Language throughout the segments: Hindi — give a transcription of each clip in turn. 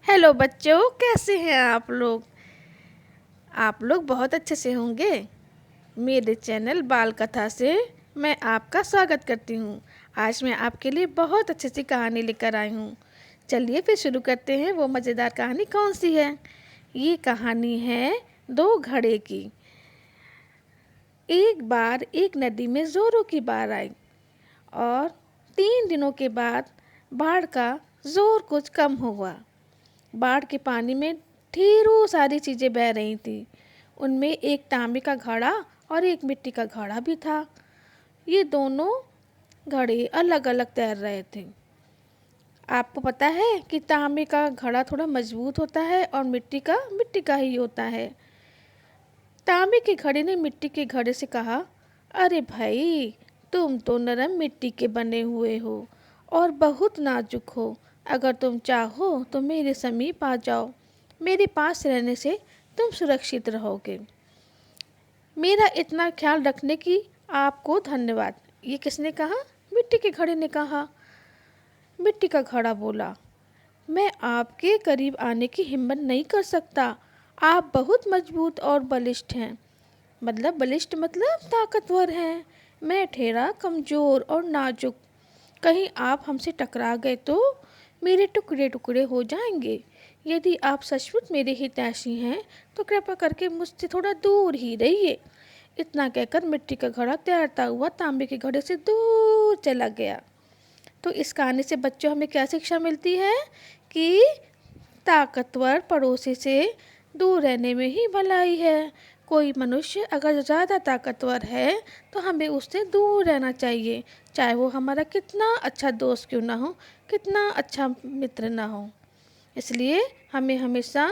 हेलो बच्चों, कैसे हैं आप लोग। आप लोग बहुत अच्छे से होंगे। मेरे चैनल बाल कथा से मैं आपका स्वागत करती हूँ। आज मैं आपके लिए बहुत अच्छी सी कहानी लेकर आई हूँ। चलिए फिर शुरू करते हैं। वो मज़ेदार कहानी कौन सी है। ये कहानी है दो घड़े की। एक बार एक नदी में जोरों की बाढ़ आई और 3 दिनों के बाद बाढ़ का जोर कुछ कम हुआ। बाढ़ के पानी में ढेरों सारी चीज़ें बह रही थी। उनमें एक तांबे का घड़ा और एक मिट्टी का घड़ा भी था। ये दोनों घड़े अलग अलग तैर रहे थे। आपको पता है कि तांबे का घड़ा थोड़ा मजबूत होता है और मिट्टी का ही होता है। तांबे के घड़े ने मिट्टी के घड़े से कहा, अरे भाई, तुम तो नरम मिट्टी के बने हुए हो और बहुत नाजुक हो। अगर तुम चाहो तो मेरे समीप आ जाओ। मेरे पास रहने से तुम सुरक्षित रहोगे। मेरा इतना ख्याल रखने की आपको धन्यवाद। ये किसने कहा? मिट्टी के घड़े ने कहा। मिट्टी का घड़ा बोला, मैं आपके करीब आने की हिम्मत नहीं कर सकता। आप बहुत मजबूत और बलिष्ठ हैं। बलिष्ठ मतलब ताकतवर हैं। मैं ठेरा, कमज़ोर और नाजुक। कहीं आप हमसे टकरा गए तो मेरे टुकड़े टुकड़े हो जाएंगे। यदि आप सचमुच मेरे हितैषी हैं तो कृपया करके मुझसे थोड़ा दूर ही रहिए। इतना कहकर मिट्टी का घड़ा तैरता हुआ तांबे के घड़े से दूर चला गया। तो इस कहानी से बच्चों हमें क्या शिक्षा मिलती है कि ताकतवर पड़ोसी से दूर रहने में ही भलाई है। कोई मनुष्य अगर ज़्यादा ताकतवर है तो हमें उससे दूर रहना चाहिए, चाहे वो हमारा कितना अच्छा दोस्त क्यों ना हो, कितना अच्छा मित्र ना हो। इसलिए हमें हमेशा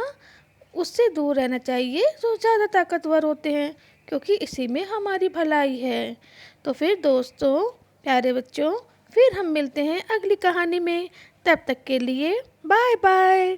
उससे दूर रहना चाहिए जो ज़्यादा ताकतवर होते हैं, क्योंकि इसी में हमारी भलाई है। तो फिर दोस्तों, प्यारे बच्चों, फिर हम मिलते हैं अगली कहानी में। तब तक के लिए बाय बाय।